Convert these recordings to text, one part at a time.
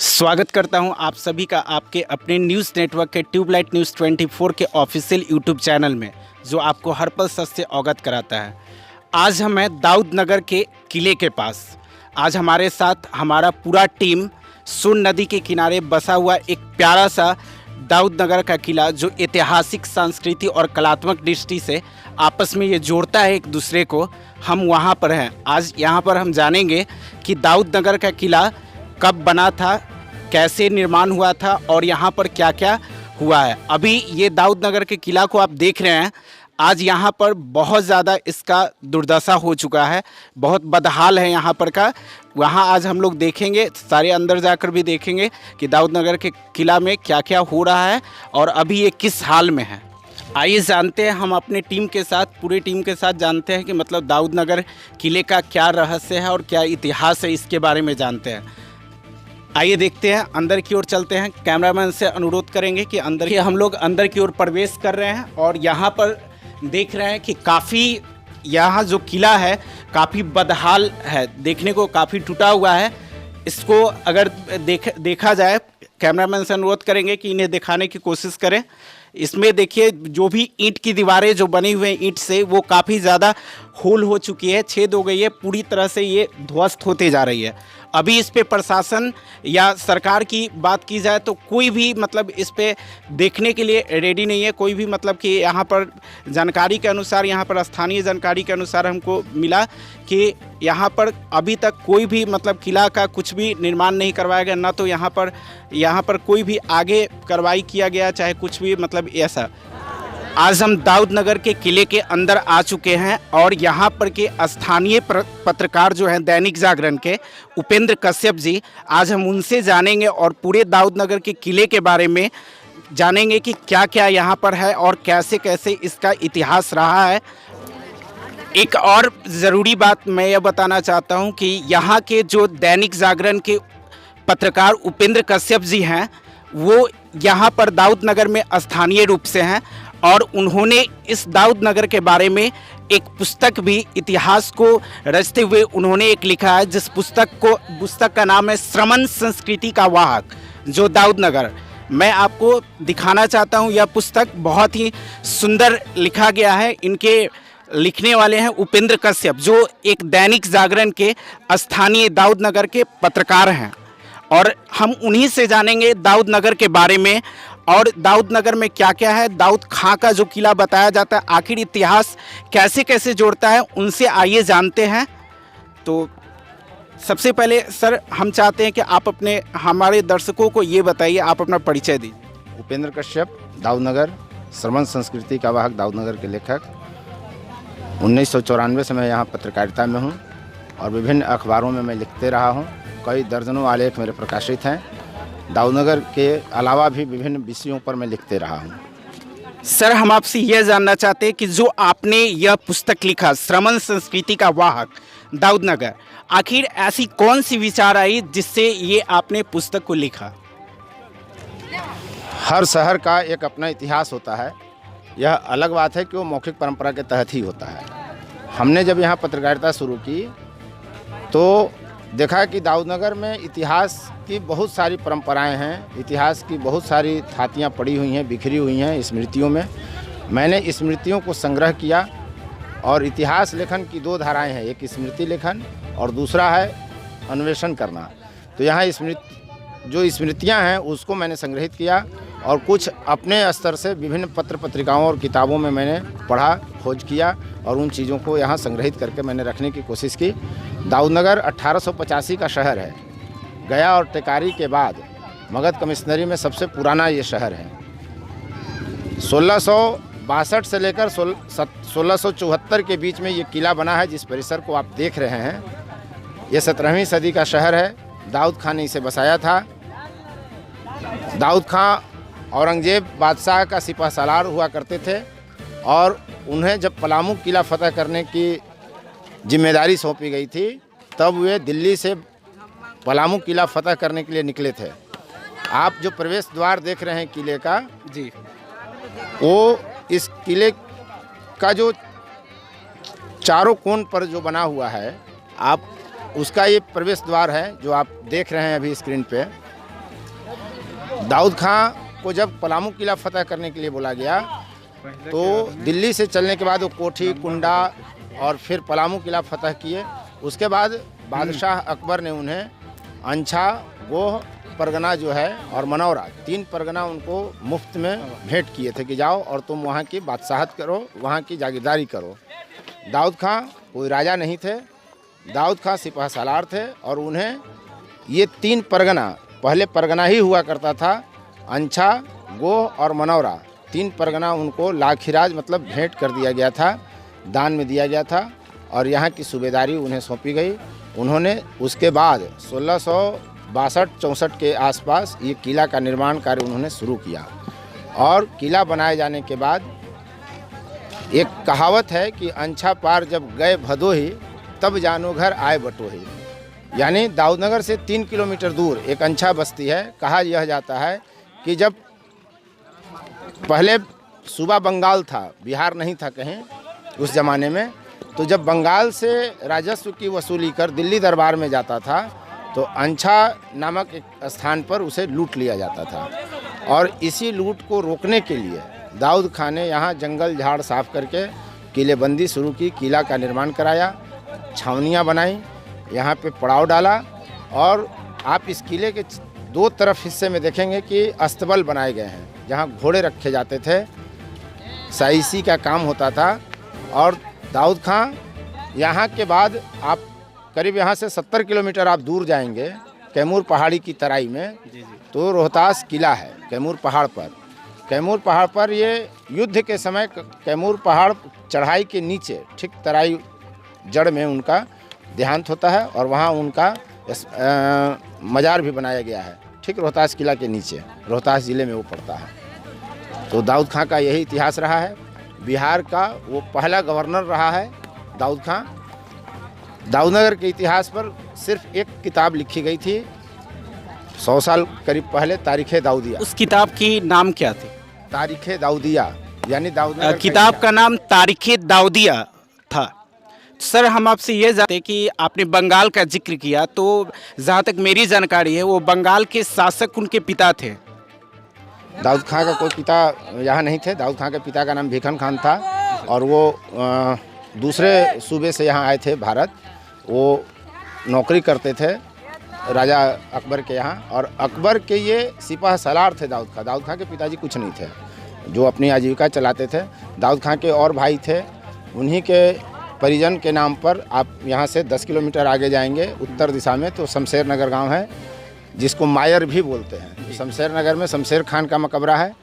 स्वागत करता हूं आप सभी का आपके अपने न्यूज़ नेटवर्क के ट्यूबलाइट न्यूज़ 24 के ऑफिशियल यूट्यूब चैनल में, जो आपको हर पल सच से अवगत कराता है। आज हम हैं दाऊद नगर के किले के पास। आज हमारे साथ हमारा पूरा टीम सोन नदी के किनारे बसा हुआ एक प्यारा सा दाऊद नगर का किला, जो ऐतिहासिक, सांस्कृतिक और कलात्मक दृष्टि से आपस में ये जोड़ता है एक दूसरे को, हम वहाँ पर हैं। आज यहाँ पर हम जानेंगे कि दाऊद नगर का किला कब बना था, कैसे निर्माण हुआ था और यहाँ पर क्या क्या हुआ है। अभी ये दाऊद नगर के किला को आप देख रहे हैं, आज यहाँ पर बहुत ज़्यादा इसका दुर्दशा हो चुका है, बहुत बदहाल है यहाँ पर का। वहाँ आज हम लोग देखेंगे, सारे अंदर जाकर भी देखेंगे कि दाऊद नगर के किला में क्या क्या हो रहा है और अभी ये किस हाल में है। आइए जानते हैं, हम अपने टीम के साथ, पूरे टीम के साथ जानते हैं कि मतलब दाऊद नगर किले का क्या रहस्य है और क्या इतिहास है, इसके बारे में जानते हैं। आइए देखते हैं, अंदर की ओर चलते हैं। कैमरामैन से अनुरोध करेंगे कि हम लोग अंदर की ओर प्रवेश कर रहे हैं और यहाँ पर देख रहे हैं कि काफ़ी, यहाँ जो किला है काफ़ी बदहाल है, देखने को काफ़ी टूटा हुआ है। इसको अगर देखा जाए, कैमरामैन से अनुरोध करेंगे कि इन्हें दिखाने की कोशिश करें। इसमें देखिए, जो भी ईंट की दीवारें जो बनी हुई हैं ईंट से, वो काफ़ी ज़्यादा होल हो चुकी है, छेद हो गई है, पूरी तरह से ये ध्वस्त होते जा रही है। अभी इस पे प्रशासन या सरकार की बात की जाए तो कोई भी मतलब इस पे देखने के लिए रेडी नहीं है। कोई भी मतलब कि यहाँ पर जानकारी के अनुसार, यहाँ पर स्थानीय जानकारी के अनुसार हमको मिला कि यहाँ पर अभी तक कोई भी मतलब किला का कुछ भी निर्माण नहीं करवाया गया, ना तो यहाँ पर कोई भी आगे कार्रवाई किया गया, चाहे कुछ भी मतलब ऐसा। आज हम दाऊद नगर के किले के अंदर आ चुके हैं और यहाँ पर के स्थानीय पत्रकार जो हैं दैनिक जागरण के, उपेंद्र कश्यप जी, आज हम उनसे जानेंगे और पूरे दाऊद नगर के किले के बारे में जानेंगे कि क्या क्या यहाँ पर है और कैसे कैसे इसका इतिहास रहा है। एक और ज़रूरी बात मैं यह बताना चाहता हूँ कि यहाँ के जो दैनिक जागरण के पत्रकार उपेंद्र कश्यप जी हैं, वो यहाँ पर दाऊद नगर में स्थानीय रूप से हैं और उन्होंने इस दाऊद नगर के बारे में एक पुस्तक भी, इतिहास को रचते हुए उन्होंने एक लिखा है, जिस पुस्तक का नाम है श्रमण संस्कृति का वाहक, जो दाऊद नगर। मैं आपको दिखाना चाहता हूँ, यह पुस्तक बहुत ही सुंदर लिखा गया है। इनके लिखने वाले हैं उपेंद्र कश्यप, जो एक दैनिक जागरण के स्थानीय दाऊद नगर के पत्रकार हैं और हम उन्हीं से जानेंगे दाऊद नगर के बारे में और दाऊद नगर में क्या क्या है, दाऊद खां का जो किला बताया जाता है, आखिर इतिहास कैसे कैसे जोड़ता है, उनसे आइए जानते हैं। तो सबसे पहले सर, हम चाहते हैं कि आप हमारे दर्शकों को ये बताइए, आप अपना परिचय दीजिए। उपेंद्र कश्यप, दाऊद नगर, श्रमण संस्कृति का वाहक, दाऊद नगर के लेखक। 1994 से मैं यहाँ पत्रकारिता में हूँ और विभिन्न अखबारों में मैं लिखते रहा हूँ। कई दर्जनों आलेख मेरे प्रकाशित हैं। दाऊद नगर के अलावा भी विभिन्न विषयों पर मैं लिखते रहा हूँ। सर, हम आपसे यह जानना चाहते हैं कि जो आपने यह पुस्तक लिखा, श्रमण संस्कृति का वाहक दाऊद नगर, आखिर ऐसी कौन सी विचार आई जिससे ये आपने पुस्तक को लिखा? हर शहर का एक अपना इतिहास होता है। यह अलग बात है कि वो मौखिक परंपरा के तहत ही होता है। हमने जब यहाँ पत्रकारिता शुरू की तो देखा कि दाऊद नगर में इतिहास की बहुत सारी परंपराएं हैं, इतिहास की बहुत सारी थातियाँ पड़ी हुई हैं, बिखरी हुई हैं स्मृतियों में। मैंने स्मृतियों को संग्रह किया और इतिहास लेखन की दो धाराएं हैं, एक स्मृति लेखन और दूसरा है अन्वेषण करना। तो यहाँ जो स्मृतियाँ हैं उसको मैंने संग्रहित किया और कुछ अपने स्तर से विभिन्न पत्र पत्रिकाओं और किताबों में मैंने पढ़ा, खोज किया और उन चीज़ों को यहाँ संग्रहित करके मैंने रखने की कोशिश की। दाऊद नगर 1885 का शहर है। गया और टेकारी के बाद मगध कमिश्नरी में सबसे पुराना ये शहर है। 1662 से लेकर 1674 के बीच में ये किला बना है, जिस परिसर को आप देख रहे हैं। ये 17वीं सदी का शहर है। दाऊद खां ने इसे बसाया था। दाऊद खां औरंगजेब बादशाह का सिपह सालार हुआ करते थे और उन्हें जब पलामू किला फतह करने की जिम्मेदारी सौंपी गई थी, तब वे दिल्ली से पलामू किला फतह करने के लिए निकले थे। आप जो प्रवेश द्वार देख रहे हैं किले का जी, वो इस किले का जो चारों कोण पर जो बना हुआ है, आप उसका ये प्रवेश द्वार है जो आप देख रहे हैं अभी स्क्रीन पे। दाऊद खां को जब पलामू किला फतह करने के लिए बोला गया तो दिल्ली से चलने के बाद वो कोठी, कुंडा और फिर पलामू किला फतह किए। उसके बाद बादशाह अकबर ने उन्हें अंछा, गोह परगना जो है और मनौरा, 3 परगना उनको मुफ्त में भेंट किए थे कि जाओ और तुम वहाँ की बादशाहत करो, वहाँ की जागीरदारी करो। दाऊद खां कोई राजा नहीं थे, दाऊद खां सिपह सालार थे और उन्हें ये 3 परगना, पहले परगना ही हुआ करता था, अंछा, गोह और मनौरा, 3 परगना उनको लाखिराज मतलब भेंट कर दिया गया था, दान में दिया गया था और यहाँ की सूबेदारी उन्हें सौंपी गई। उन्होंने उसके बाद 1662-64 के आसपास ये किला का निर्माण कार्य उन्होंने शुरू किया और किला बनाए जाने के बाद एक कहावत है कि अंछा पार जब गए भदोही तब जानो घर आए बटोही, यानी दाऊदनगर से 3 किलोमीटर दूर एक अंछा बस्ती है। कहा यह जाता है कि जब पहले सूबा बंगाल था, बिहार नहीं था कहीं उस ज़माने में, तो जब बंगाल से राजस्व की वसूली कर दिल्ली दरबार में जाता था तो अंछा नामक एक स्थान पर उसे लूट लिया जाता था और इसी लूट को रोकने के लिए दाऊद खां ने यहाँ जंगल झाड़ साफ करके किलेबंदी शुरू की, किला का निर्माण कराया, छावनियाँ बनाई, यहाँ पे पड़ाव डाला और आप इस किले के 2 तरफ हिस्से में देखेंगे कि अस्तबल बनाए गए हैं जहाँ घोड़े रखे जाते थे, साइसी का काम होता था। और दाऊद खां यहाँ के बाद आप करीब यहाँ से 70 किलोमीटर आप दूर जाएंगे कैमूर पहाड़ी की तराई में, तो रोहतास किला है कैमूर पहाड़ पर। कैमूर पहाड़ पर ये युद्ध के समय कैमूर पहाड़ चढ़ाई के नीचे ठीक तराई जड़ में उनका देहांत होता है और वहाँ उनका मजार भी बनाया गया है, ठीक रोहतास किला के नीचे, रोहतास ज़िले में वो पड़ता है। तो दाऊद खां का यही इतिहास रहा है। बिहार का वो पहला गवर्नर रहा है दाऊद खां। दाऊदनगर के इतिहास पर सिर्फ एक किताब लिखी गई थी 100 साल करीब पहले, तारीख़ दाऊदिया। उस किताब की नाम क्या थी? तारीख़ दाऊदिया, यानी दाऊदनगर किताब का नाम तारीख़ दाऊदिया था। सर, हम आपसे ये जानते हैं कि आपने बंगाल का जिक्र किया, तो जहाँ तक मेरी जानकारी है वो बंगाल के शासक उनके पिता थे। दाऊद खां का कोई पिता यहाँ नहीं थे। दाऊद खां के पिता का नाम भिखन खान था और वो दूसरे सूबे से यहाँ आए थे भारत। वो नौकरी करते थे राजा अकबर के यहाँ और अकबर के ये सिपह सालार थे दाऊद खां। दाऊद खां के पिताजी कुछ नहीं थे, जो अपनी आजीविका चलाते थे। दाऊद खां के और भाई थे, उन्हीं के परिजन के नाम पर आप यहाँ से 10 किलोमीटर आगे जाएंगे उत्तर दिशा में तो शमशेर नगर गाँव है, जिसको मायर भी बोलते हैं। शमशेर नगर में शमशेर खान का मकबरा है।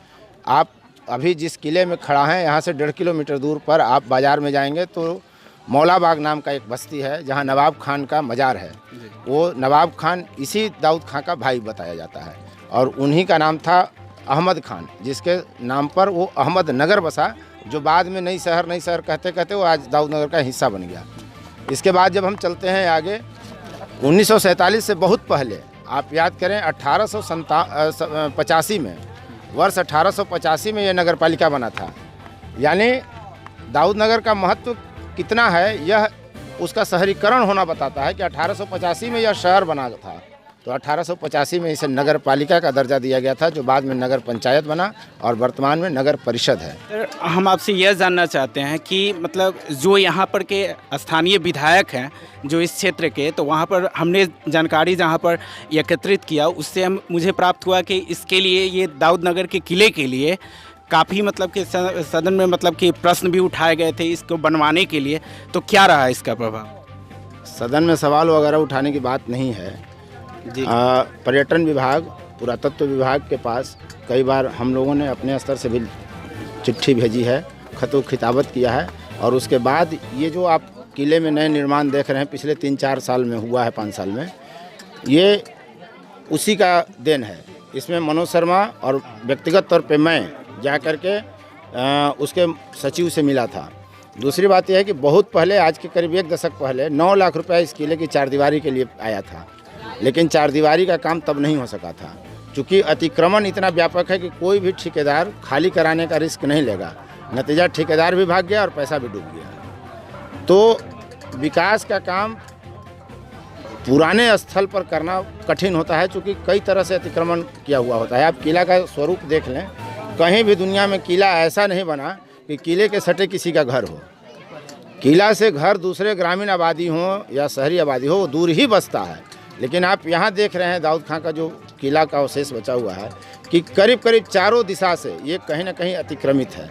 आप अभी जिस किले में खड़ा हैं यहाँ से 1.5 किलोमीटर दूर पर आप बाज़ार में जाएंगे तो मौलाबाग नाम का एक बस्ती है जहाँ नवाब खान का मज़ार है। वो नवाब खान इसी दाऊद खां का भाई बताया जाता है और उन्हीं का नाम था अहमद खान, जिसके नाम पर वो अहमद नगर बसा, जो बाद में नई शहर कहते कहते वो आज दाऊदनगर का हिस्सा बन गया। इसके बाद जब हम चलते हैं आगे 1947 से बहुत पहले आप याद करें 1885 में, वर्ष 1885 में यह नगर पालिका बना था। यानी दाऊदनगर का महत्व कितना है यह उसका शहरीकरण होना बताता है कि 1885 में यह शहर बना था। तो 1885 में इसे नगर पालिका का दर्जा दिया गया था, जो बाद में नगर पंचायत बना और वर्तमान में नगर परिषद है। हम आपसे यह जानना चाहते हैं कि मतलब जो यहाँ पर के स्थानीय विधायक हैं जो इस क्षेत्र के, तो वहाँ पर हमने जानकारी जहाँ पर एकत्रित किया उससे मुझे प्राप्त हुआ कि इसके लिए ये दाऊदनगर के किले के लिए काफ़ी मतलब कि सदन में मतलब कि प्रश्न भी उठाए गए थे इसको बनवाने के लिए। तो क्या रहा इसका प्रभाव? सदन में सवाल वगैरह उठाने की बात नहीं है। पर्यटन विभाग, पुरातत्व विभाग के पास कई बार हम लोगों ने अपने स्तर से भी चिट्ठी भेजी है, खतो खिताबत किया है और उसके बाद ये जो आप किले में नए निर्माण देख रहे हैं पिछले 3-4 साल में हुआ है, 5 साल में, ये उसी का देन है। इसमें मनोज शर्मा और व्यक्तिगत तौर पे मैं जा कर के उसके सचिव से मिला था। दूसरी बात यह है कि बहुत पहले, आज के करीब 1 दशक पहले 9 लाख रुपया इस किले की चारदीवारी के लिए आया था, लेकिन चारदीवारी का काम तब नहीं हो सका था क्योंकि अतिक्रमण इतना व्यापक है कि कोई भी ठेकेदार खाली कराने का रिस्क नहीं लेगा। नतीजा ठेकेदार भी भाग गया और पैसा भी डूब गया। तो विकास का काम पुराने स्थल पर करना कठिन होता है, चूँकि कई तरह से अतिक्रमण किया हुआ होता है। आप किला का स्वरूप देख लें, कहीं भी दुनिया में किला ऐसा नहीं बना कि किले के सटे किसी का घर हो। किला से घर दूसरे ग्रामीण आबादी हो या शहरी आबादी हो, वो दूर ही बसता है। लेकिन आप यहाँ देख रहे हैं दाऊद खां का जो किला का अवशेष बचा हुआ है कि करीब करीब चारों दिशा से ये कहीं ना कहीं अतिक्रमित है।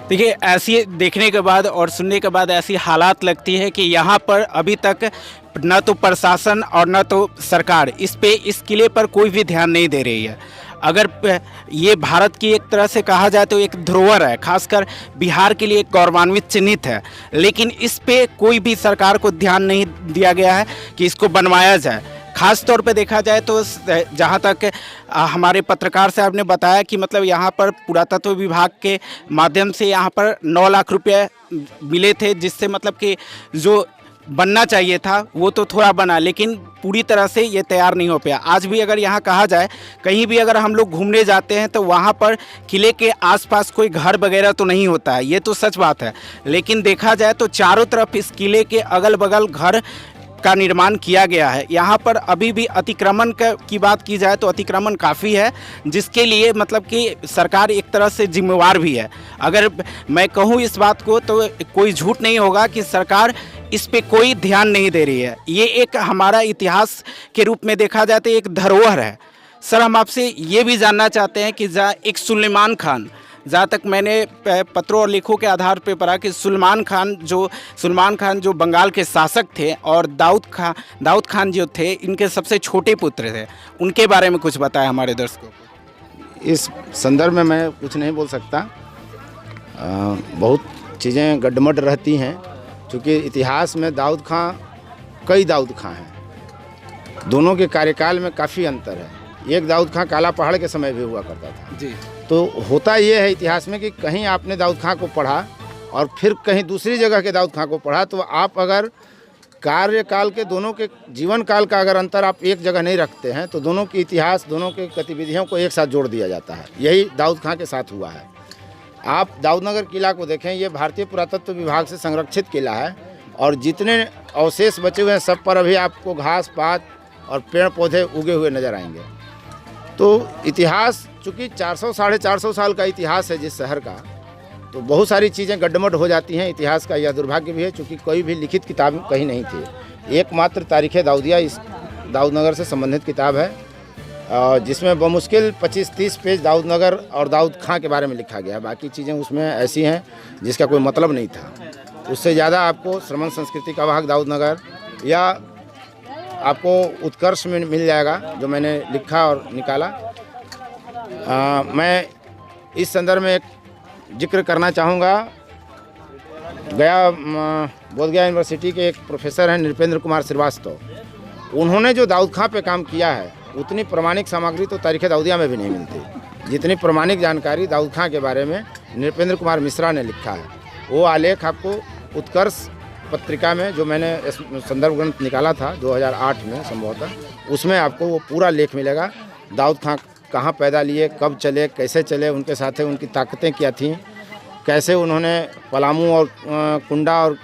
देखिए, ऐसी देखने के बाद और सुनने के बाद ऐसी हालात लगती है कि यहाँ पर अभी तक न तो प्रशासन और न तो सरकार इस किले पर कोई भी ध्यान नहीं दे रही है। अगर ये भारत की एक तरह से कहा जाए तो एक धरोहर है, खासकर बिहार के लिए एक गौरवान्वित चिन्हित है, लेकिन इस पे कोई भी सरकार को ध्यान नहीं दिया गया है कि इसको बनवाया जाए। खास तौर पे देखा जाए तो जहाँ तक हमारे पत्रकार साहब ने बताया कि मतलब यहाँ पर पुरातत्व विभाग के माध्यम से यहाँ पर 9 लाख रुपए मिले थे, जिससे मतलब कि जो बनना चाहिए था वो तो थोड़ा बना, लेकिन पूरी तरह से ये तैयार नहीं हो पाया। आज भी अगर यहाँ कहा जाए, कहीं भी अगर हम लोग घूमने जाते हैं तो वहाँ पर किले के आसपास कोई घर वगैरह तो नहीं होता है, ये तो सच बात है। लेकिन देखा जाए तो चारों तरफ इस किले के अगल बगल घर का निर्माण किया गया है। यहाँ पर अभी भी अतिक्रमण की बात की जाए तो अतिक्रमण काफ़ी है, जिसके लिए मतलब कि सरकार एक तरह से जिम्मेवार भी है। अगर मैं कहूँ इस बात को तो कोई झूठ नहीं होगा कि सरकार इस पे कोई ध्यान नहीं दे रही है। ये एक हमारा इतिहास के रूप में देखा जाए तो एक धरोहर है। सर, हम आपसे ये भी जानना चाहते हैं कि एक सुलेमान खान, जहाँ तक मैंने पत्रों और लेखों के आधार पर पढ़ा कि सुलेमान खान जो बंगाल के शासक थे और दाऊद खान जो थे इनके सबसे छोटे पुत्र थे, उनके बारे में कुछ बताया हमारे दर्शकों को। इस संदर्भ में मैं कुछ नहीं बोल सकता। बहुत चीज़ें गड्ढमड रहती हैं, क्योंकि इतिहास में दाऊद खां कई दाऊद खां हैं, दोनों के कार्यकाल में काफ़ी अंतर है। एक दाऊद खां काला पहाड़ के समय भी हुआ करता था जी। तो होता ये है इतिहास में कि कहीं आपने दाऊद खां को पढ़ा और फिर कहीं दूसरी जगह के दाऊद खां को पढ़ा, तो आप अगर कार्यकाल के दोनों के जीवन काल का अगर अंतर आप एक जगह नहीं रखते हैं तो दोनों के इतिहास, दोनों के गतिविधियों को एक साथ जोड़ दिया जाता है। यही दाऊद खां के साथ हुआ है। आप दाऊदनगर किला को देखें, ये भारतीय पुरातत्व विभाग से संरक्षित किला है और जितने अवशेष बचे हुए हैं सब पर अभी आपको घास पात और पेड़ पौधे उगे हुए नजर आएंगे। तो इतिहास चूँकि 400-450 साल का इतिहास है जिस शहर का, तो बहुत सारी चीज़ें गड्ढमड हो जाती हैं। इतिहास का यह दुर्भाग्य भी है, चूँकि कोई भी लिखित किताब कहीं नहीं थी। एकमात्र तारीख़ दाऊदिया इस दाऊदनगर से संबंधित किताब है, जिसमें बमुश्किल 25-30 पेज दाऊदनगर और दाऊद खां के बारे में लिखा गया है। बाकी चीज़ें उसमें ऐसी हैं जिसका कोई मतलब नहीं था। उससे ज़्यादा आपको श्रमण संस्कृति का वाहक दाऊदनगर या आपको उत्कर्ष में मिल जाएगा, जो मैंने लिखा और निकाला। मैं इस संदर्भ में एक जिक्र करना चाहूँगा। बोधगया यूनिवर्सिटी के एक प्रोफेसर हैं नृपेंद्र कुमार श्रीवास्तव, उन्होंने जो दाऊद खां पे काम किया है उतनी प्रमाणिक सामग्री तो तारीख़ दाऊदिया में भी नहीं मिलती जितनी प्रमाणिक जानकारी दाऊद खां के बारे में नृपेंद्र कुमार मिश्रा ने लिखा है। वो आलेख आपको उत्कर्ष पत्रिका में, जो मैंने संदर्भ ग्रंथ निकाला था 2008 में संभवतः, उसमें आपको वो पूरा लेख मिलेगा। दाऊद खां कहाँ पैदा लिए, कब चले, कैसे चले, उनके साथ उनकी ताकतें क्या थीं, कैसे उन्होंने पलामू और कुंडा और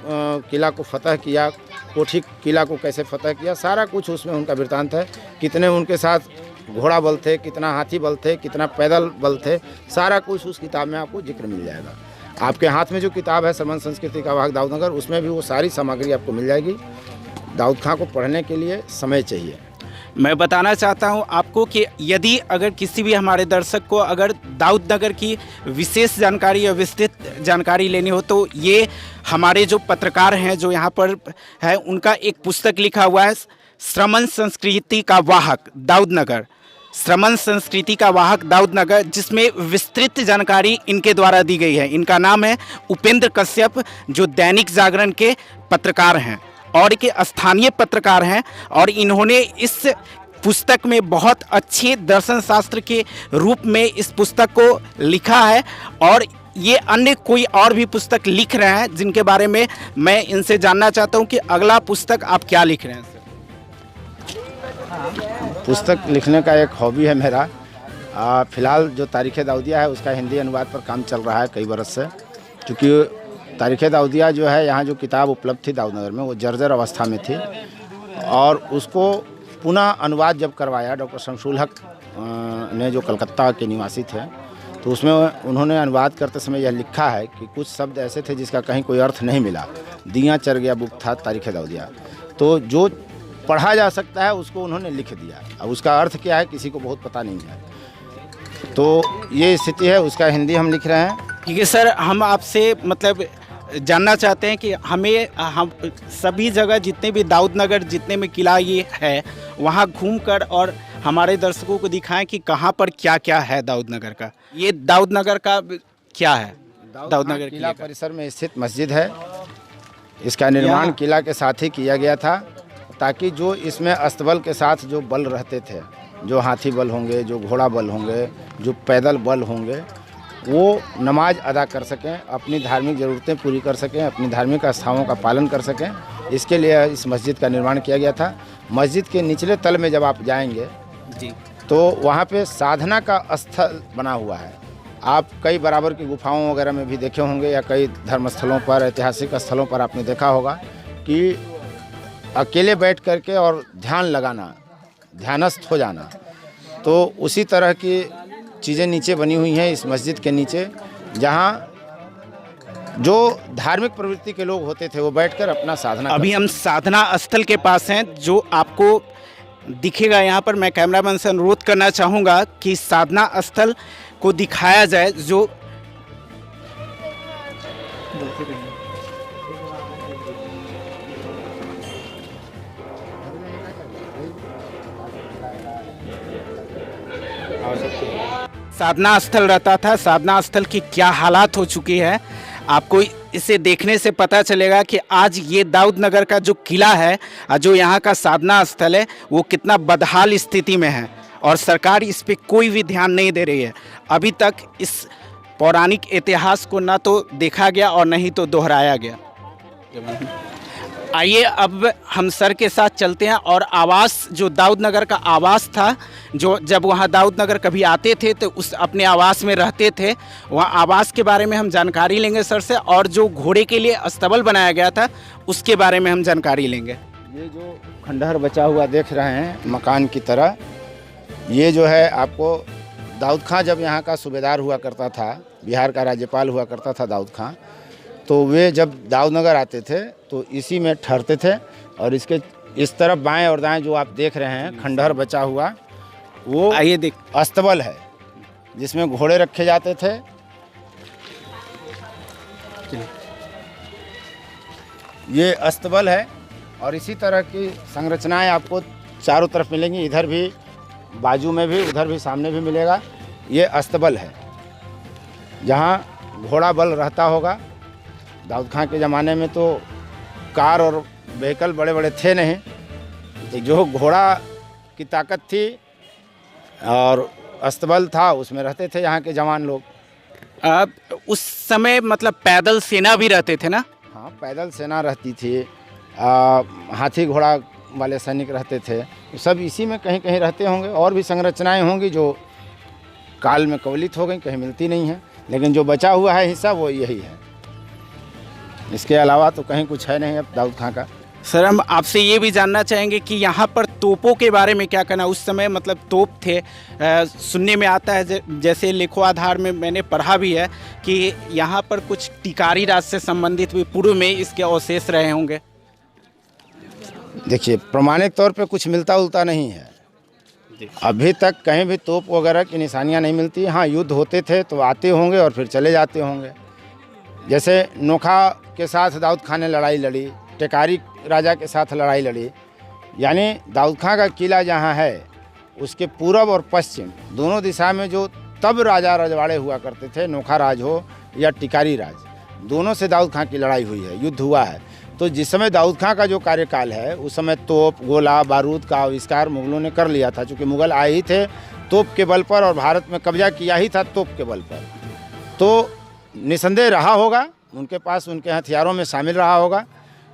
किला को फतह किया, कोठी किला को कैसे फतह किया, सारा कुछ उसमें उनका वृत्तांत है। कितने उनके साथ घोड़ा बल थे, कितना हाथी बल थे, कितना पैदल बल थे, सारा कुछ उस किताब में आपको जिक्र मिल जाएगा। आपके हाथ में जो किताब है श्रमण संस्कृति का वाहक दाऊदनगर, उसमें भी वो सारी सामग्री आपको मिल जाएगी। दाऊद खां को पढ़ने के लिए समय चाहिए। मैं बताना चाहता हूं आपको कि यदि अगर किसी भी हमारे दर्शक को अगर दाऊदनगर की विशेष जानकारी या विस्तृत जानकारी लेनी हो तो ये हमारे जो पत्रकार हैं जो यहाँ पर है, उनका एक पुस्तक लिखा हुआ है, श्रमण संस्कृति का वाहक दाऊदनगर, श्रमण संस्कृति का वाहक दाऊदनगर, जिसमें विस्तृत जानकारी इनके द्वारा दी गई है। इनका नाम है उपेंद्र कश्यप, जो दैनिक जागरण के पत्रकार हैं और के स्थानीय पत्रकार हैं, और इन्होंने इस पुस्तक में बहुत अच्छे दर्शन शास्त्र के रूप में इस पुस्तक को लिखा है। और ये अन्य कोई और भी पुस्तक लिख रहे हैं जिनके बारे में मैं इनसे जानना चाहता हूं कि अगला पुस्तक आप क्या लिख रहे हैं सर? पुस्तक लिखने का एक हॉबी है मेरा। फ़िलहाल जो तारीख़ दाऊदिया है उसका हिंदी अनुवाद पर काम चल रहा है कई बरस से, क्योंकि तारीख़ दाऊदिया जो है यहाँ जो किताब उपलब्ध थी दाऊदनगर में वो जर्जर अवस्था में थी और उसको पुनः अनुवाद जब करवाया डॉक्टर शमशुल हक ने, जो कलकत्ता के निवासी थे, तो उसमें उन्होंने अनुवाद करते समय यह लिखा है कि कुछ शब्द ऐसे थे जिसका कहीं कोई अर्थ नहीं मिला। दिया चर गया बुक था तारीख़ दाऊदिया। तो जो पढ़ा जा सकता है उसको उन्होंने लिख दिया। अब उसका अर्थ क्या है किसी को बहुत पता नहीं है। तो ये स्थिति है, उसका हिंदी हम लिख रहे हैं। ठीक है सर, हम आपसे मतलब जानना चाहते हैं कि हम सभी जगह जितने भी दाऊदनगर जितने में किला ये है वहाँ घूमकर और हमारे दर्शकों को दिखाएं कि कहाँ पर क्या क्या है दाऊदनगर का। ये दाऊदनगर का क्या है? दाऊदनगर किला परिसर में स्थित मस्जिद है। इसका निर्माण किला के साथ ही किया गया था, ताकि जो इसमें अस्तबल के साथ जो बल रहते थे, जो हाथी बल होंगे, जो घोड़ा बल होंगे, जो पैदल बल होंगे, वो नमाज अदा कर सकें, अपनी धार्मिक ज़रूरतें पूरी कर सकें, अपनी धार्मिक आस्थाओं का पालन कर सकें। इसके लिए इस मस्जिद का निर्माण किया गया था। मस्जिद के निचले तल में जब आप जाएंगे जी, तो वहाँ पे साधना का स्थल बना हुआ है। आप कई बराबर की गुफाओं वगैरह में भी देखे होंगे, या कई धर्मस्थलों पर, ऐतिहासिक स्थलों पर आपने देखा होगा कि अकेले बैठ करके और ध्यान लगाना, ध्यानस्थ हो जाना। तो उसी तरह की चीज़ें नीचे बनी हुई हैं इस मस्जिद के नीचे, जहाँ जो धार्मिक प्रवृत्ति के लोग होते थे वो बैठकर अपना साधना। अभी हम साधना स्थल के पास हैं, जो आपको दिखेगा यहाँ पर। मैं कैमरामैन से अनुरोध करना चाहूँगा कि साधना स्थल को दिखाया जाए, जो साधना स्थल रहता था। साधना स्थल की क्या हालात हो चुकी है, आपको इसे देखने से पता चलेगा कि आज ये दाऊदनगर का जो किला है, जो यहाँ का साधना स्थल है, वो कितना बदहाल स्थिति में है और सरकार इस पे कोई भी ध्यान नहीं दे रही है। अभी तक इस पौराणिक इतिहास को ना तो देखा गया और नहीं तो दोहराया गया। आइए अब हम सर के साथ चलते हैं और आवास, जो दाऊदनगर का आवास था, जो जब वहाँ दाऊदनगर कभी आते थे तो उस अपने आवास में रहते थे, वहाँ आवास के बारे में हम जानकारी लेंगे सर से, और जो घोड़े के लिए अस्तबल बनाया गया था उसके बारे में हम जानकारी लेंगे। ये जो खंडहर बचा हुआ देख रहे हैं मकान की तरह, ये जो है आपको दाऊद खां जब यहाँ का सूबेदार हुआ करता था, बिहार का राज्यपाल हुआ करता था दाऊद खां, तो वे जब दाऊदनगर आते थे तो इसी में ठहरते थे। और इसके इस तरफ बाएं और दाएं जो आप देख रहे हैं खंडहर बचा हुआ, वो आइए देख अस्तबल है जिसमें घोड़े रखे जाते थे। ये अस्तबल है और इसी तरह की संरचनाएं आपको चारों तरफ मिलेंगी। इधर भी, बाजू में भी, उधर भी, सामने भी मिलेगा। ये अस्तबल है जहाँ घोड़ा बल रहता होगा। दाऊद खां के ज़माने में तो कार और व्हीकल बड़े बड़े थे नहीं, तो जो घोड़ा की ताकत थी और अस्तबल था, उसमें रहते थे यहाँ के जवान लोग। उस समय मतलब पैदल सेना भी रहते थे ना? हाँ, पैदल सेना रहती थी, हाथी घोड़ा वाले सैनिक रहते थे, तो सब इसी में कहीं कहीं रहते होंगे। और भी संरचनाएं होंगी जो काल में कवलित हो गई, कहीं मिलती नहीं है, लेकिन जो बचा हुआ है हिस्सा वो यही है। इसके अलावा तो कहीं कुछ है नहीं अब दाऊद खां का। सर, हम आपसे ये भी जानना चाहेंगे कि यहाँ पर तोपों के बारे में क्या कहना। उस समय मतलब तोप थे, सुनने में आता है, जैसे लेखों आधार में मैंने पढ़ा भी है कि यहाँ पर कुछ टिकारी राज से संबंधित भी पूर्व में इसके अवशेष रहे होंगे। देखिए, प्रमाणिक तौर पे कुछ मिलता उलता नहीं है। अभी तक कहीं भी तोप वगैरह की निशानियाँ नहीं मिलती। हाँ, युद्ध होते थे तो आते होंगे और फिर चले जाते होंगे। जैसे नोखा के साथ दाऊद खां ने लड़ाई लड़ी, टेकारी राजा के साथ लड़ाई लड़ी, यानी दाऊद खां का किला जहाँ है उसके पूरब और पश्चिम दोनों दिशा में जो तब राजा रजवाड़े हुआ करते थे, नोखा राज हो या टिकारी राज, दोनों से दाऊद खां की लड़ाई हुई है, युद्ध हुआ है। तो जिस समय दाऊद खां का जो कार्यकाल है उस समय तोप, गोला, बारूद का आविष्कार मुगलों ने कर लिया था, क्योंकि मुगल आए ही थे तोप के बल पर और भारत में कब्जा किया ही था तोप के बल पर। तो निसंदेह रहा होगा, उनके पास उनके हथियारों में शामिल रहा होगा,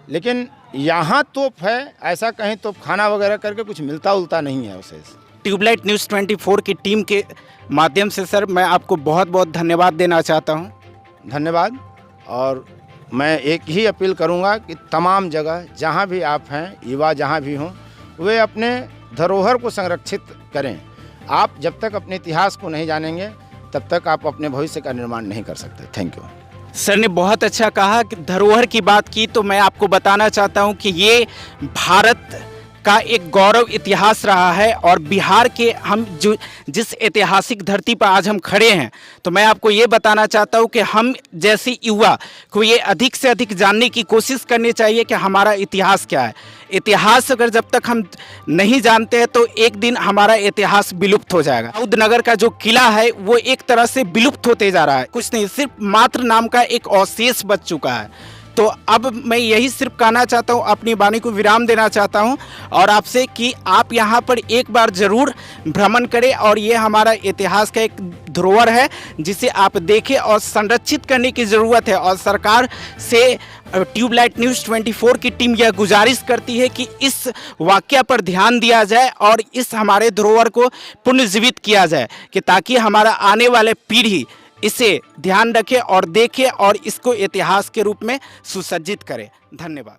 लेकिन यहाँ तोप है, ऐसा कहीं तोप खाना वगैरह करके कुछ मिलता उलता नहीं है उसे। ट्यूबलाइट न्यूज़ 24 की टीम के माध्यम से सर मैं आपको बहुत बहुत धन्यवाद देना चाहता हूँ। धन्यवाद। और मैं एक ही अपील करूँगा कि तमाम जगह जहाँ भी आप हैं, युवा जहाँ भी हों, वे अपने धरोहर को संरक्षित करें। आप जब तक अपने इतिहास को नहीं जानेंगे तब तक आप अपने भविष्य का निर्माण नहीं कर सकते। Thank you. सर ने बहुत अच्छा कहा कि धरोहर की बात की, तो मैं आपको बताना चाहता हूं कि ये भारत का एक गौरव इतिहास रहा है और बिहार के हम जो जिस ऐतिहासिक धरती पर आज हम खड़े हैं, तो मैं आपको ये बताना चाहता हूँ कि हम जैसे युवा को ये अधिक से अधिक जानने की कोशिश करनी चाहिए कि हमारा इतिहास क्या है। इतिहास अगर जब तक हम नहीं जानते हैं तो एक दिन हमारा इतिहास विलुप्त हो जाएगा। दाऊद नगर का जो किला है वो एक तरह से विलुप्त होते जा रहा है, कुछ नहीं, सिर्फ मात्र नाम का एक अवशेष बच चुका है। तो अब मैं यही सिर्फ कहना चाहता हूँ, अपनी वाणी को विराम देना चाहता हूँ और आपसे कि आप यहाँ पर एक बार ज़रूर भ्रमण करें और ये हमारा इतिहास का एक धरोहर है जिसे आप देखें और संरक्षित करने की ज़रूरत है। और सरकार से ट्यूबलाइट न्यूज़ 24 की टीम यह गुजारिश करती है कि इस वाक़या पर ध्यान दिया जाए और इस हमारे धरोहर को पुनर्जीवित किया जाए कि ताकि हमारा आने वाले पीढ़ी इसे ध्यान रखे और देखे और इसको इतिहास के रूप में सुसज्जित करे। धन्यवाद।